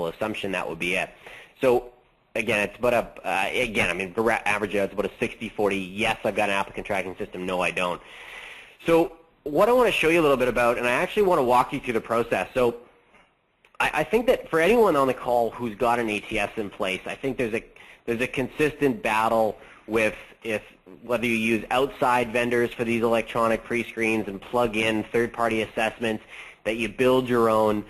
assumption that would be it. So again, it's about I mean, average out, it's about a 60-40. Yes, I've got an applicant tracking system. No, I don't. So what I want to show you a little bit about, and I actually want to walk you through the process. So I think that for anyone on the call who's got an ATS in place, I think there's a consistent battle with whether you use outside vendors for these electronic pre-screens and plug in third-party assessments, that you build your own.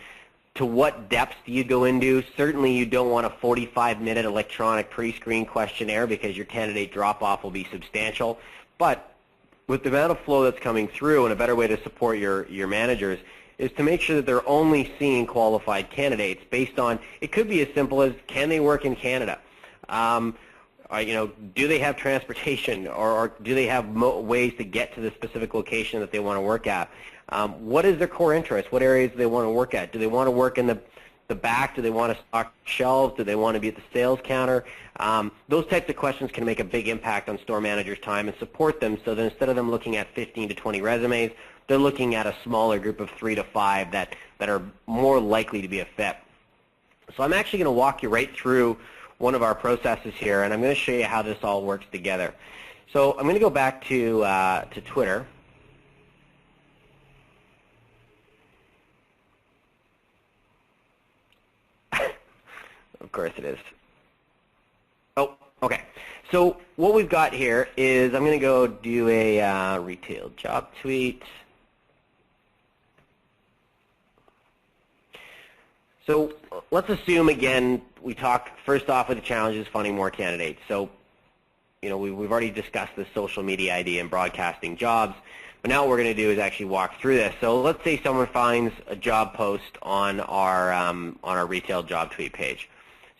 To what depths do you go into? Certainly you don't want a 45-minute electronic pre-screen questionnaire because your candidate drop-off will be substantial. But with the amount of flow that's coming through, and a better way to support your managers is to make sure that they're only seeing qualified candidates based on, it could be as simple as, can they work in Canada? Do they have transportation, or do they have ways to get to the specific location that they want to work at? What is their core interest? What areas do they want to work at? Do they want to work in the back? Do they want to stock shelves? Do they want to be at the sales counter? Those types of questions can make a big impact on store managers' time and support them, so that instead of them looking at 15 to 20 resumes, they're looking at a smaller group of 3 to 5 that are more likely to be a fit. So I'm actually going to walk you right through one of our processes here, and I'm going to show you how this all works together. So I'm going to go back to Twitter. Of course it is. Oh, okay. So what we've got here is I'm going to go do a retail job tweet. So let's assume, again, we talk first off with the challenges finding more candidates. So, we've already discussed the social media idea and broadcasting jobs, but now what we're going to do is actually walk through this. So let's say someone finds a job post on our retail job tweet page.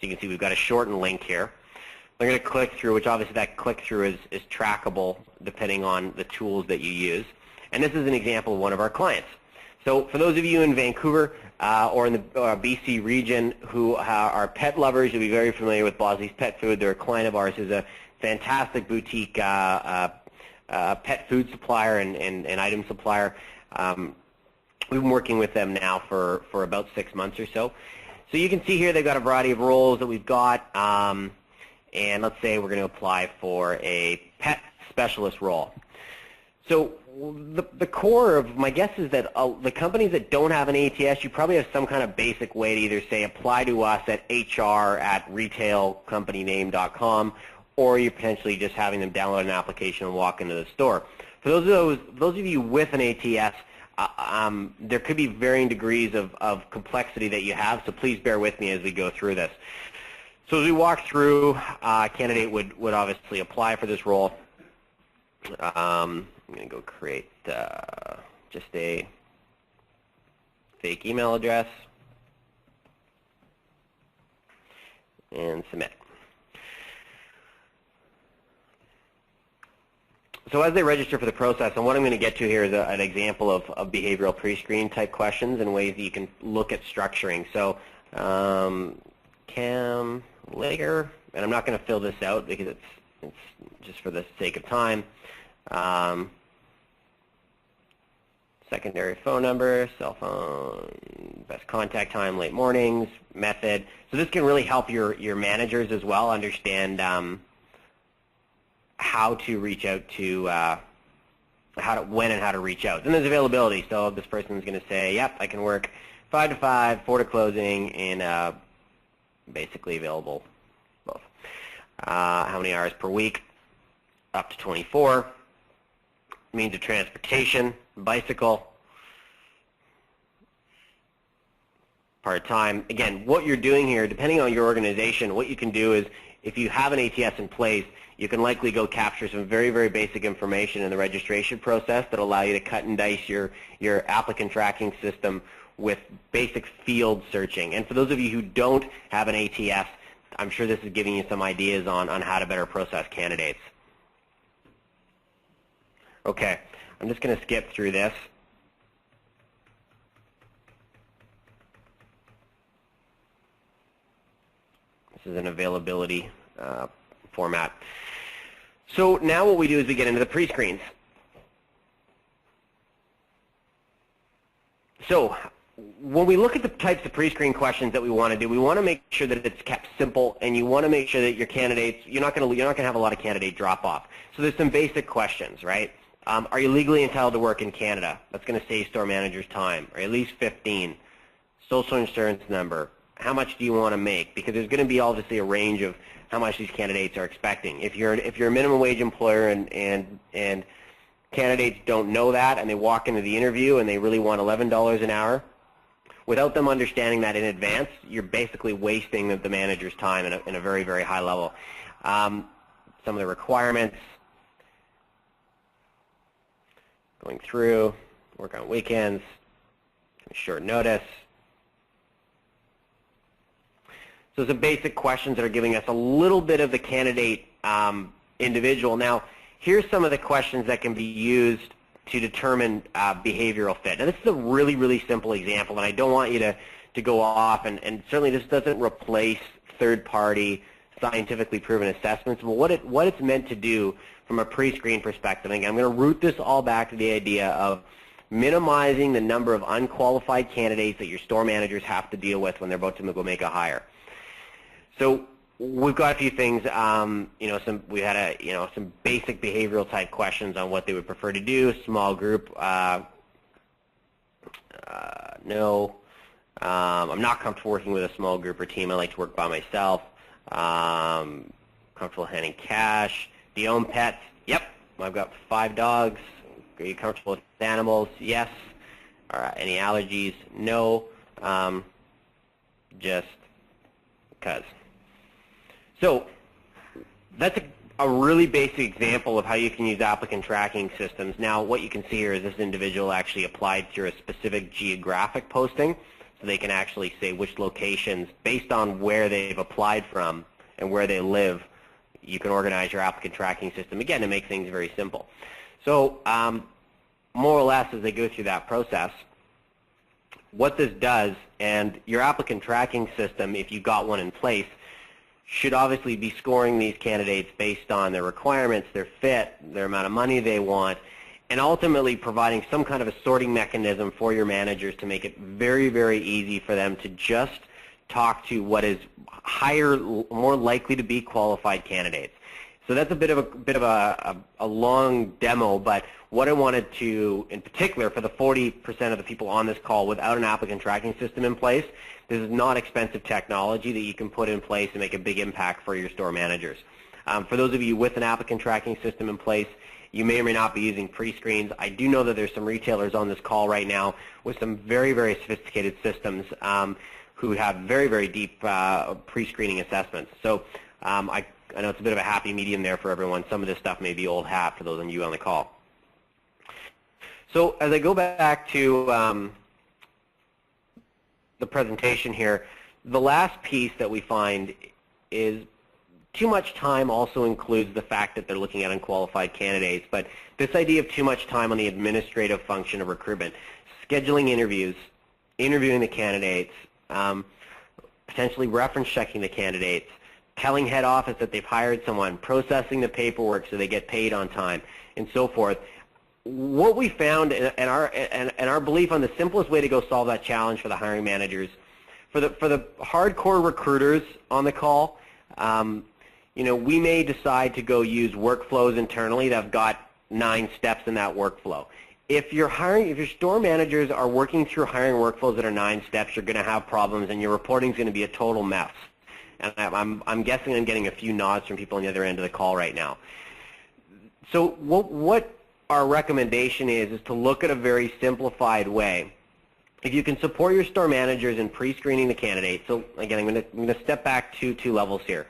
So you can see we've got a shortened link here. They're going to click through, which obviously that click-through is trackable depending on the tools that you use. And this is an example of one of our clients. So for those of you in Vancouver or in the BC region who are pet lovers, you'll be very familiar with Busiest Pet Food. They're a client of ours who's a fantastic boutique pet food supplier and item supplier. We've been working with them now for about 6 months or so. So you can see here they've got a variety of roles that we've got. And let's say we're going to apply for a pet specialist role. So the core of my guess is that the companies that don't have an ATS, you probably have some kind of basic way to either say apply to us at hr@retailcompanyname.com, or you're potentially just having them download an application and walk into the store. For those of you with an ATS, there could be varying degrees of complexity that you have, so please bear with me as we go through this. So as we walk through, a candidate would obviously apply for this role. I'm going to go create just a fake email address and submit. So as they register for the process, and what I'm going to get to here is an example of behavioral pre-screen type questions and ways that you can look at structuring. So Cam Lager, and I'm not going to fill this out because it's just for the sake of time. Secondary phone number, cell phone, best contact time, late mornings, method. So this can really help your managers as well understand how to reach out to, when and how to reach out. Then there's availability. So this person's going to say, yep, I can work 5 to 5, 4 to closing, and basically available both. How many hours per week? Up to 24. Means of transportation, bicycle, part-time. Again, what you're doing here, depending on your organization, what you can do is, if you have an ATS in place, you can likely go capture some very, very basic information in the registration process that allow you to cut and dice your applicant tracking system with basic field searching. And for those of you who don't have an ATS, I'm sure this is giving you some ideas on how to better process candidates. Okay, I'm just going to skip through this. This is an availability format. So now what we do is we get into the pre-screens. So when we look at the types of pre-screen questions that we want to do, we want to make sure that it's kept simple, and you want to make sure that your candidates, you're not going to have a lot of candidate drop-off. So there's some basic questions, right? Are you legally entitled to work in Canada? That's going to save store managers time. Are you at least 15? Social insurance number. How much do you want to make? Because there's going to be obviously a range of how much these candidates are expecting. If you're a minimum wage employer and candidates don't know that, and they walk into the interview and they really want $11 an hour, without them understanding that in advance, you're basically wasting the manager's time in a very, very high level. Some of the requirements, going through, work on weekends, short notice. So some basic questions that are giving us a little bit of the candidate individual. Now, here's some of the questions that can be used to determine behavioral fit. Now, this is a really, really simple example, and I don't want you to go off, and certainly this doesn't replace third-party, scientifically proven assessments, but what it's meant to do from a pre-screen perspective. Again, I'm going to root this all back to the idea of minimizing the number of unqualified candidates that your store managers have to deal with when they're about to go make a hire. So we've got a few things. We had some basic behavioral type questions on what they would prefer to do. Small group, no. I'm not comfortable working with a small group or team. I like to work by myself. Comfortable handling cash. Do you own pets? Yep. I've got 5 dogs. Are you comfortable with animals? Yes. All right. Any allergies? No. Just because. So that's a really basic example of how you can use applicant tracking systems. Now, what you can see here is this individual actually applied through a specific geographic posting, so they can actually say which locations, based on where they've applied from and where they live, you can organize your applicant tracking system, again, to make things very simple. So more or less, as they go through that process, what this does, and your applicant tracking system, if you've got one in place, should obviously be scoring these candidates based on their requirements, their fit, their amount of money they want, and ultimately providing some kind of a sorting mechanism for your managers to make it very, very easy for them to just talk to what is higher, more likely to be qualified candidates. So that's a bit of a long demo, but what I wanted to, in particular, for the 40% of the people on this call without an applicant tracking system in place, this is not expensive technology that you can put in place and make a big impact for your store managers. For those of you with an applicant tracking system in place, you may or may not be using pre-screens. I do know that there's some retailers on this call right now with some very, very sophisticated systems who have very, very deep pre-screening assessments. So I know it's a bit of a happy medium there for everyone. Some of this stuff may be old hat for those of you on the call. So as I go back to the presentation here, the last piece that we find is too much time also includes the fact that they're looking at unqualified candidates, but this idea of too much time on the administrative function of recruitment, scheduling interviews, interviewing the candidates, potentially reference checking the candidates, telling head office that they've hired someone, processing the paperwork so they get paid on time, and so forth. What we found, and our belief on the simplest way to go solve that challenge for the hiring managers, for the hardcore recruiters on the call, we may decide to go use workflows internally that have got 9 steps in that workflow. If your store managers are working through hiring workflows that are 9 steps, you're going to have problems, and your reporting is going to be a total mess. And I'm guessing I'm getting a few nods from people on the other end of the call right now. So what our recommendation is to look at a very simplified way. If you can support your store managers in pre-screening the candidates, so again, I'm going to step back two levels here.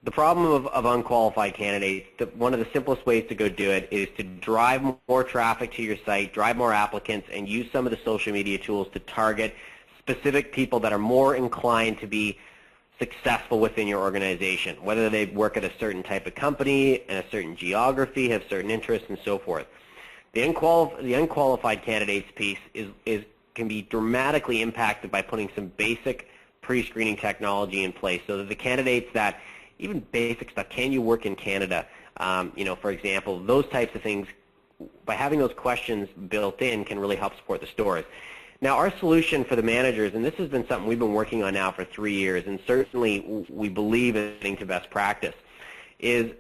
The problem of unqualified candidates, one of the simplest ways to go do it is to drive more traffic to your site, drive more applicants, and use some of the social media tools to target specific people that are more inclined to be successful within your organization, whether they work at a certain type of company, in a certain geography, have certain interests, and so forth. The unqualified candidates piece can be dramatically impacted by putting some basic pre-screening technology in place so that the candidates that, even basic stuff, can you work in Canada, for example, those types of things, by having those questions built in can really help support the stores. Now, our solution for the managers, and this has been something we've been working on now for 3 years, and certainly we believe in getting to best practice, is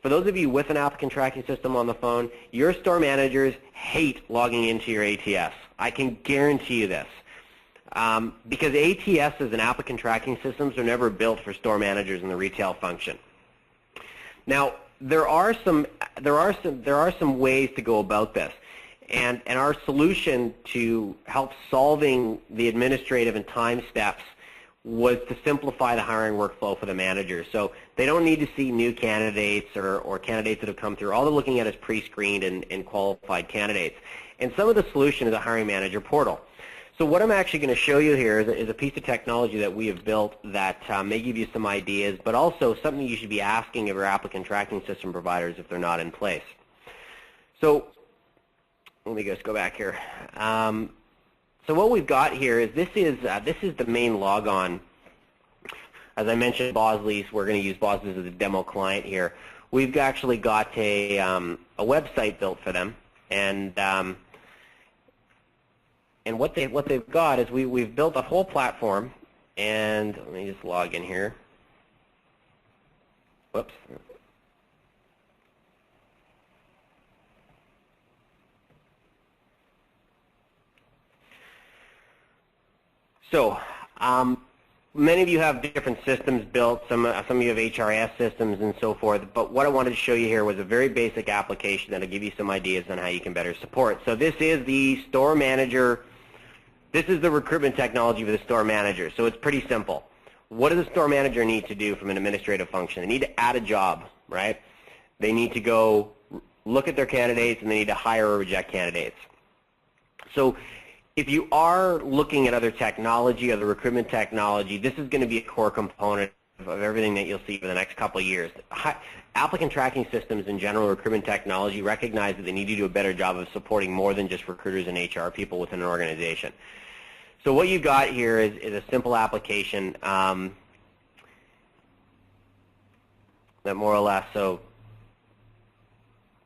for those of you with an applicant tracking system on the phone, your store managers hate logging into your ATS. I can guarantee you this. Because ATSs and applicant tracking systems are never built for store managers in the retail function. Now, there are some ways to go about this, and our solution to help solving the administrative and time steps was to simplify the hiring workflow for the managers. So they don't need to see new candidates or candidates that have come through. All they're looking at is pre-screened and qualified candidates. And some of the solution is a hiring manager portal. So what I'm actually going to show you here is a piece of technology that we have built that may give you some ideas, but also something you should be asking of your applicant tracking system providers if they're not in place. So let me just go back here. So what we've got here is this is the main logon. As I mentioned, Bosley's. We're going to use Bosley's as a demo client here. We've actually got a website built for them, and what they've got is we've built a whole platform. And let me just log in here. Whoops. So many of you have different systems built. Some of you have HRIS systems and so forth. But what I wanted to show you here was a very basic application that will give you some ideas on how you can better support. So this is the store manager. This is the recruitment technology for the store manager. So it's pretty simple. What does the store manager need to do from an administrative function? They need to add a job, right? They need to go look at their candidates, and they need to hire or reject candidates. So if you are looking at other technology, other recruitment technology, this is going to be a core component of everything that you'll see for the next couple of years. Applicant tracking systems and general recruitment technology recognize that they need to do a better job of supporting more than just recruiters and HR people within an organization. So what you've got here is a simple application that more or less, so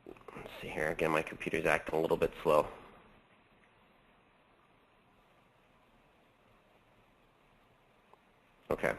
let's see here, again my computer's acting a little bit slow. Okay.